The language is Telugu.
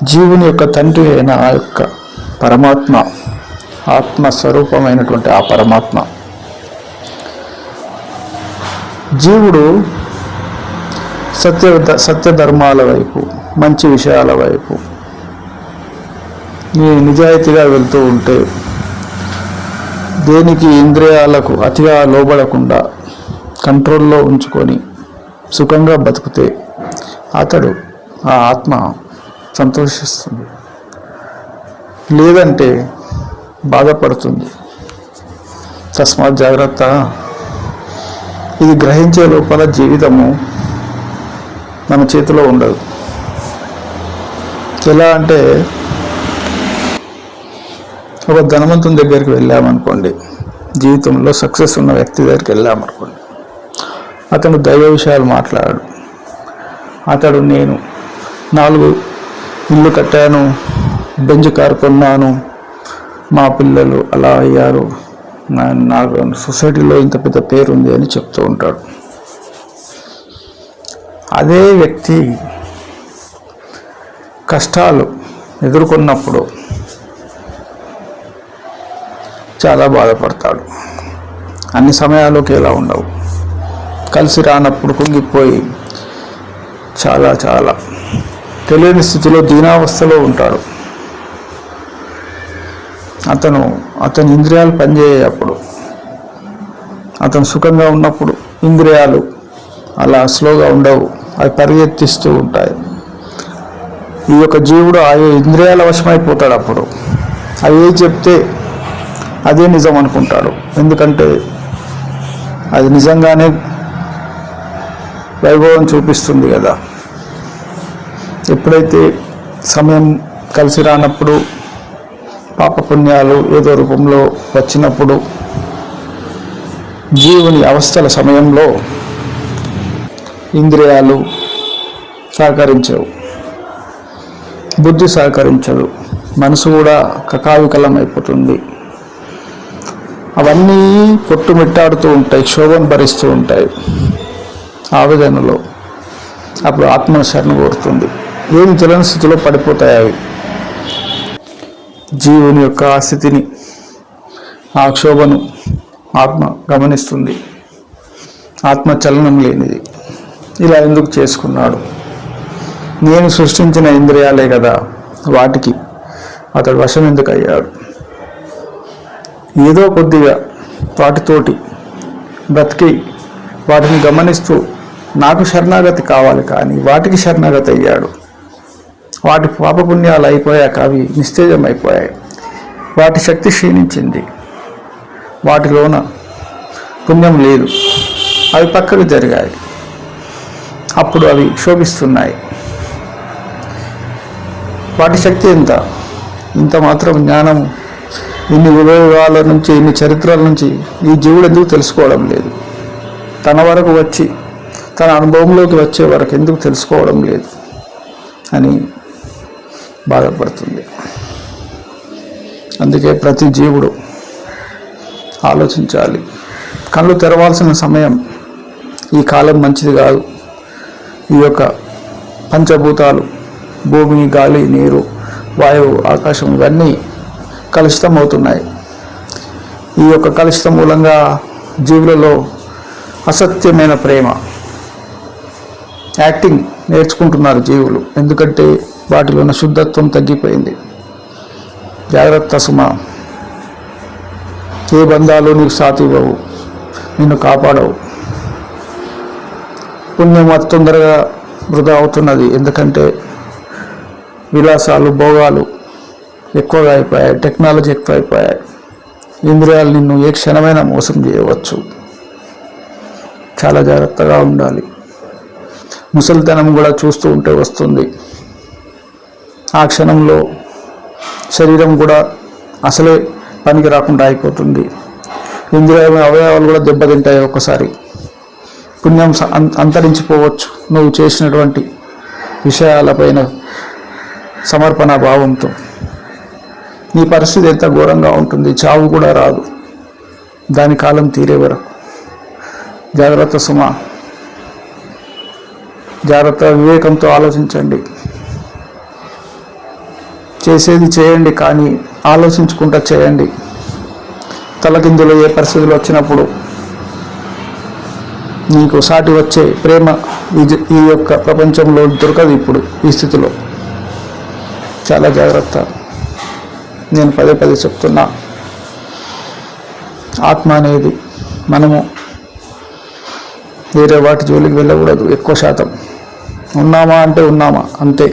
జీవుని యొక్క తండ్రి అయిన ఆ యొక్క పరమాత్మ, ఆత్మస్వరూపమైనటువంటి ఆ పరమాత్మ, జీవుడు సత్యధర్మాల వైపు, మంచి విషయాల వైపు నిజాయితీగా వెళ్తూ ఉంటే, దేనికి ఇంద్రియాలకు అతిగా లోబడకుండా కంట్రోల్లో ఉంచుకొని సుఖంగా బతికితే అతడు, ఆ ఆత్మ సంతోషిస్తుంది. లేదంటే బాధపడుతుంది. తస్మాత్ జాగ్రత్త. ఇది గ్రహించే లోపల జీవితము మన చేతిలో ఉండదు. ఎలా అంటే, ఒక ధనవంతుని దగ్గరికి వెళ్ళామనుకోండి, జీవితంలో సక్సెస్ ఉన్న వ్యక్తి దగ్గరికి వెళ్ళామనుకోండి, అతను దైవ విషయాలు మాట్లాడాడు. అతడు నేను 4 ఇల్లు కట్టాను, బెంజ్ కారు కొన్నాను, మా పిల్లలు అలా అయ్యారు, నాకు సొసైటీలో ఇంత పెద్ద పేరుంది అని చెప్తూ ఉంటాడు. అదే వ్యక్తి కష్టాలు ఎదుర్కొన్నప్పుడు చాలా బాధపడతాడు. అన్ని సమయాల్లోకి ఎలా ఉండవు. కలిసి రానప్పుడు కుంగిపోయి చాలా చాలా తెలియని స్థితిలో దీనావస్థలో ఉంటాడు. అతని ఇంద్రియాలు పనిచేయప్పుడు, అతను సుఖంగా ఉన్నప్పుడు ఇంద్రియాలు అలా స్లోగా ఉండవు, అవి పరిగెత్తిస్తూ ఉంటాయి. ఈ యొక్క జీవుడు ఆ ఇంద్రియాల వశమైపోతాడు. అప్పుడు అవి ఏది చెప్తే అదే నిజం అనుకుంటాడు. ఎందుకంటే అది నిజంగానే వైభవం చూపిస్తుంది కదా. ఎప్పుడైతే సమయం కలిసి రానప్పుడు, పాపపుణ్యాలు ఏదో రూపంలో వచ్చినప్పుడు, జీవుని అవస్థల సమయంలో ఇంద్రియాలు సహకరించవు, బుద్ధి సహకరించదు, మనసు కూడా కకావికలమైపోతుంది. అవన్నీ కొట్టుమిట్టాడుతూ ఉంటాయి, క్షోభను భరిస్తూ ఉంటాయి ఆవేదనలో. అప్పుడు ఆత్మ శరణ కోరుతుంది. ఏమి తెలియని స్థితిలో పడిపోతాయి అవి. జీవుని యొక్క ఆ స్థితిని, ఆ క్షోభను ఆత్మ గమనిస్తుంది. ఆత్మ చలనం లేనిది. ఇలా ఎందుకు చేసుకున్నాడు? నేను సృష్టించిన ఇంద్రియాలే కదా, వాటికి అతడు వశం ఎందుకు అయ్యాడు? ఏదో కొద్దిగా వాటితోటి బ్రతికి వాటిని గమనిస్తూ నాకు శరణాగతి కావాలి, కానీ వాటికి శరణాగతి అయ్యాడు. వాటి పాపపుణ్యాలు అయిపోయాక అవి నిస్తేజం అయిపోయాయి. వాటి శక్తి క్షీణించింది. వాటిలోన పుణ్యం లేదు, అవి పక్కకు జరిగాయి. అప్పుడు అవి శోభిస్తున్నాయి. వాటి శక్తి ఎంత? ఇంత మాత్రం జ్ఞానం ఇన్ని విభాగాల నుంచి, ఇన్ని చరిత్రల నుంచి ఈ జీవుడు ఎందుకు తెలుసుకోవడం లేదు? తన వరకు వచ్చి, తన అనుభవంలోకి వచ్చే వరకు ఎందుకు తెలుసుకోవడం లేదు అని బాధపడుతుంది. అందుకే ప్రతి జీవుడు ఆలోచించాలి. కళ్ళు తెరవాల్సిన సమయం. ఈ కాలం మంచిది కాదు. ఈ యొక్క పంచభూతాలు, భూమి, గాలి, నీరు, వాయువు, ఆకాశం ఇవన్నీ కలుషితం అవుతున్నాయి. ఈ యొక్క కలుషితం మూలంగా జీవులలో అసత్యమైన ప్రేమ, యాక్టింగ్ నేర్చుకుంటున్నారు జీవులు. ఎందుకంటే వాటిలో ఉన్న శుద్ధత్వం తగ్గిపోయింది. జాగ్రత్త సుమా. ఏ బంధాలు నీకు సాతి ఇవ్వవు, నిన్ను కాపాడవు. పుణ్యం అతి తొందరగా వృధా అవుతున్నది. ఎందుకంటే విలాసాలు, భోగాలు ఎక్కువగా అయిపోయాయి, టెక్నాలజీ ఎక్కువ అయిపోయాయి. ఇంద్రియాలు నిన్ను ఏ క్షణమైనా మోసం చేయవచ్చు. చాలా జాగ్రత్తగా ఉండాలి. ముసలితనం కూడా చూస్తూ ఉంటే వస్తుంది. ఆ క్షణంలో శరీరం కూడా అసలే పనికి రాకుండా అయిపోతుంది. ఇంద్రియ అవయవాలు కూడా దెబ్బతింటాయి ఒక్కసారి. పుణ్యం అంతరించిపోవచ్చు నువ్వు చేసినటువంటి విషయాలపైన సమర్పణ భావంతో. నీ పరిస్థితి ఎంత ఘోరంగా ఉంటుంది. చావు కూడా రాదు దాని కాలం తీరే వరకు. జాగ్రత్త సుమా. జాగ్రత్త, వివేకంతో ఆలోచించండి. చేసేది చేయండి, కానీ ఆలోచించుకుంటా చేయండి. తలకిందులు ఏ పరిస్థితులు వచ్చినప్పుడు నీకు సాటి వచ్చే ప్రేమ ఈ యొక్క ప్రపంచంలో దొరకదు. ఇప్పుడు ఈ స్థితిలో చాలా జాగ్రత్త. నేను పదే పదే చెప్తున్నా, ఆత్మ అనేది మనము వేరే వాటి జోలికి వెళ్ళకూడదు. ఎక్కువ శాతం ఉన్నామా అంటే ఉన్నామా అంతే.